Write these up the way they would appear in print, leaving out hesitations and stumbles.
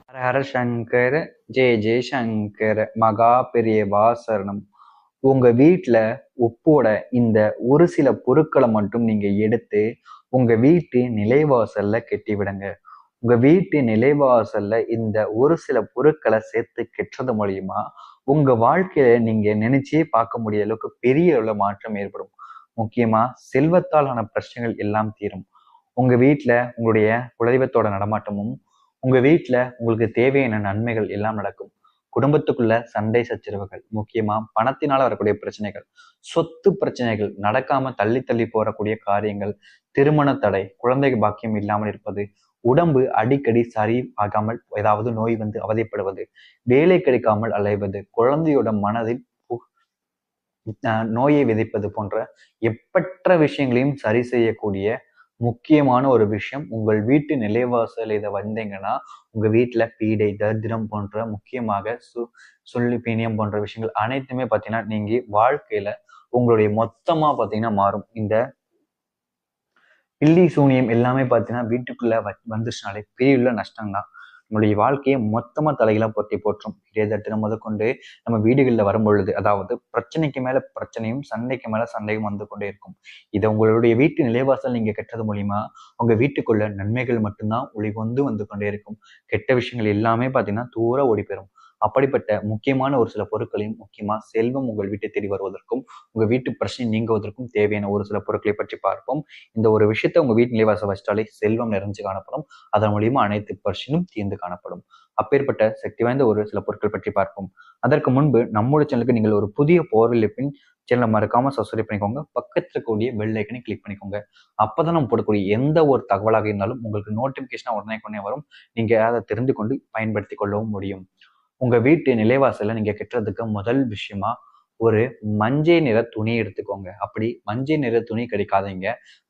ஹர ஹர சங்கர, ஜெய ஜெய சங்கர, மகா பெரியவா சரணம். உங்க வீட்டுல உப்போட இந்த ஒரு சில பொருட்களை மட்டும் நீங்க எடுத்து உங்க வீட்டு நிலைவாசல்ல கெட்டி விடுங்க. உங்க வீட்டு நிலைவாசல்ல இந்த ஒரு சில பொருட்களை சேர்த்து கெட்டுறது மூலியமா உங்க வாழ்க்கையில நீங்க நினைச்சே பார்க்க முடியாத அளவுக்கு பெரிய அளவுல மாற்றம் ஏற்படும். முக்கியமா செல்வத்தால் ஆன பிரச்சனைகள் எல்லாம் தீரும். உங்க வீட்டுல உங்களுடைய குலதெய்வத்தோட நடமாட்டமும், உங்க வீட்டுல உங்களுக்கு தேவையான நன்மைகள் எல்லாம் நடக்கும். குடும்பத்துக்குள்ள சண்டை சச்சரவுகள், முக்கியமா பணத்தினால வரக்கூடிய பிரச்சனைகள், சொத்து பிரச்சனைகள், நடக்காம தள்ளி தள்ளி போறக்கூடிய காரியங்கள், திருமண தடை, குழந்தை பாக்கியம் இல்லாமல் இருப்பது, உடம்பு அடிக்கடி சரி ஆகாமல் ஏதாவது நோய் வந்து அவதிப்படுவது, வேலை கிடைக்காமல் அலைவது, குழந்தையோட மனதில் நோயை விதைப்பது போன்ற எப்பற்ற விஷயங்களையும் சரி செய்யக்கூடிய முக்கியமான ஒரு விஷயம். உங்கள் வீட்டு நிலைவாசல் இதை வந்தீங்கன்னா உங்க வீட்டுல பீடை, தரித்திரம் போன்ற முக்கியமாக சொல்லி பீனியம் போன்ற விஷயங்கள் அனைத்துமே பாத்தீங்கன்னா நீங்க வாழ்க்கையில உங்களுடைய மொத்தமா பாத்தீங்கன்னா மாறும். இந்த பில்லி சூனியம் எல்லாமே பாத்தீங்கன்னா வீட்டுக்குள்ள வந்துச்சுனாலே பெரிய நஷ்டம் தான். நம்மளுடைய வாழ்க்கையை மொத்தமா தலைகளா போட்டி போற்றும். இதயத்தினம் முதற்கொண்டு நம்ம வீடுகளில் வரும்பொழுது, அதாவது பிரச்சனைக்கு மேல பிரச்சனையும் சண்டைக்கு மேல சண்டையும் வந்து கொண்டே இருக்கும். இதை உங்களுடைய வீட்டு நிலைவாசல் நீங்க கெட்டது மூலியமா உங்க வீட்டுக்குள்ள நன்மைகள் மட்டும்தான் ஒளிவந்து வந்து கொண்டே இருக்கும். கெட்ட விஷயங்கள் எல்லாமே பாத்தீங்கன்னா தூர ஓடி போயிடும். அப்படிப்பட்ட முக்கியமான ஒரு சில பொருட்களையும், முக்கியமா செல்வம் உங்கள் வீட்டை தேடி வருவதற்கும் உங்க வீட்டு பிரச்சனை நீங்குவதற்கும் தேவையான ஒரு சில பொருட்களை பற்றி பார்ப்போம். இந்த ஒரு விஷயத்த உங்க வீட்டு நிலைவாசல் வச்சிட்டாலே செல்வம் நிறைஞ்சு காணப்படும். அதன் மூலியமா அனைத்து பிரச்சனையும் தீர்ந்து காணப்படும். அப்பேற்பட்ட சக்தி வாய்ந்த ஒரு சில பொருட்கள் பற்றி பார்ப்போம். அதற்கு முன்பு நம்முடைய சேனலுக்கு நீங்கள் ஒரு புதிய போர்வெளிப்பின் சேனலை மறக்காம சப்ஸ்கிரைப் பண்ணிக்கோங்க. பக்கத்துல இருக்கக்கூடிய பெல் ஐக்கனை கிளிக் பண்ணிக்கோங்க. அப்பதான் நம்ம போடக்கூடிய எந்த ஒரு தகவலாக இருந்தாலும் உங்களுக்கு நோட்டிபிகேஷனா உடனே வரும். நீங்க அதை தெரிந்து கொண்டு பயன்படுத்திக் கொள்ளவும் முடியும். உங்க வீட்டு நிலைவாசல்ல நீங்க கெட்டுறதுக்கு முதல் விஷயமா ஒரு மஞ்சள் நிற துணி எடுத்துக்கோங்க. அப்படி மஞ்சள் நிற துணி கிடைக்காதீங்க,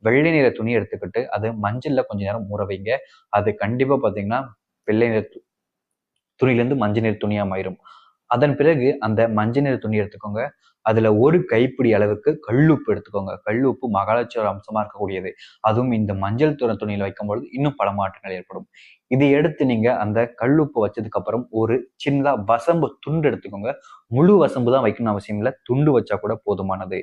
வெள்ளை நிற துணி எடுத்துக்கிட்டு அது மஞ்சள்ல கொஞ்ச நேரம் ஊற வைங்க. அது கண்டிப்பா பாத்தீங்கன்னா வெள்ளை நிற துணியிலிருந்து மஞ்சள் நிற துணியா மாறும். அதன் பிறகு அந்த மஞ்சள் நிற துணி எடுத்துக்கோங்க. அதுல ஒரு கைப்பிடி அளவுக்கு கல்லுப்பு எடுத்துக்கோங்க. கல்லுப்பு மகாலட்சுமி அம்சமா இருக்கக்கூடியது. அதுவும் இந்த மஞ்சள் துணியில வைக்கும்பொழுது இன்னும் பல மாற்றங்கள் ஏற்படும். இதை எடுத்து நீங்க அந்த கல்லுப்பு வச்சதுக்கு அப்புறம் ஒரு சின்னதா வசம்பு துண்டு எடுத்துக்கோங்க. முழு வசம்பு தான் வைக்கணும் அவசியம் இல்லை, துண்டு வச்சா கூட போதுமானது.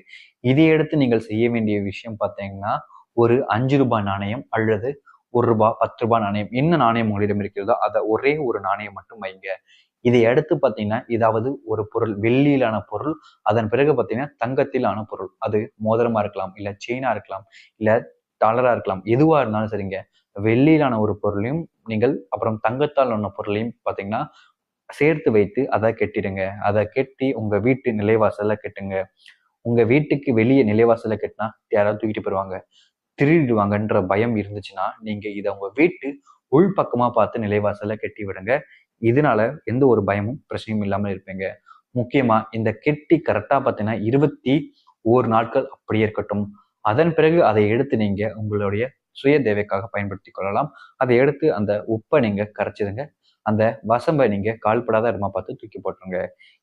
இதை எடுத்து நீங்கள் செய்ய வேண்டிய விஷயம் பார்த்தீங்கன்னா, ஒரு 5 ரூபாய் நாணயம் அல்லது 1 ரூபாய், 10 ரூபாய் நாணயம், என்ன நாணயம் உங்களிடம் இருக்கிறதோ அதை ஒரே ஒரு நாணயம் மட்டும் வைங்க. இதை அடுத்து பார்த்தீங்கன்னா, ஏதாவது ஒரு பொருள் வெள்ளியிலான பொருள், அதன் பிறகு பார்த்தீங்கன்னா தங்கத்திலான பொருள், அது மோதிரமா இருக்கலாம், இல்ல செயினா இருக்கலாம், இல்ல டாலரா இருக்கலாம், எதுவா இருந்தாலும் சரிங்க. வெள்ளியிலான ஒரு பொருளையும் நீங்கள் அப்புறம் தங்கத்தால் ஆன பொருளையும் பார்த்தீங்கன்னா சேர்த்து வைத்து அதை கெட்டிடுங்க. அதை கெட்டி உங்க வீட்டு நிலைவாசல்ல கெட்டுங்க. உங்க வீட்டுக்கு வெளியே நிலைவாசல்ல கெட்டினா யாராவது தூக்கிட்டு போயிருவாங்க, திருடிடுவாங்கன்ற பயம் இருந்துச்சுன்னா நீங்க இதை உங்க வீட்டு உள்பக்கமா பார்த்து நிலைவாசல்ல கெட்டி விடுங்க. இதனால எந்த ஒரு பயமும் பிரச்சனையும் இல்லாமல் இருப்பீங்க. முக்கியமா இந்த கெட்டி கரெக்டா பார்த்தீங்கன்னா 21 நாட்கள் அப்படியே இருக்கட்டும். அதன் பிறகு அதை எடுத்து நீங்க உங்களுடைய சுய தேவைக்காக பயன்படுத்தி கொள்ளலாம். அதை எடுத்து அந்த உப்பை நீங்க கரைச்சிடுங்க. அந்த வசம்பை நீங்க கால்படாத இடமா பார்த்து தூக்கி போட்டுருங்க.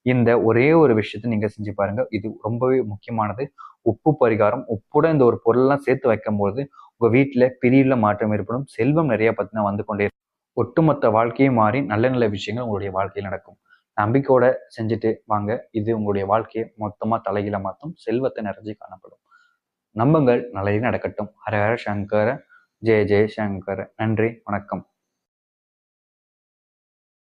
இந்த ஒரே ஒரு விஷயத்த நீங்க செஞ்சு பாருங்க. இது ரொம்பவே முக்கியமானது. உப்பு பரிகாரம். உப்புடன் இந்த ஒரு பொருள்லாம் சேர்த்து வைக்கும்போது உங்க வீட்டுல பெரிய மாற்றம் ஏற்படும். செல்வம் நிறைய பார்த்தீங்கன்னா வந்து கொண்டே இருக்கும். ஒட்டுமொத்த வாழ்க்கையும் மாறி நல்ல நல்ல விஷயங்கள் உங்களுடைய வாழ்க்கையில் நடக்கும். நம்பிக்கையோட செஞ்சுட்டு வாங்க. இது உங்களுடைய வாழ்க்கையை மொத்தமா தலைகீழ மாற்றும். செல்வத்தை நிறைஞ்சு காணப்படும். நம்புங்கள், நல்லதே நடக்கட்டும். ஹர ஹர சங்கர, ஜெய ஜெய சங்கர. நன்றி, வணக்கம்.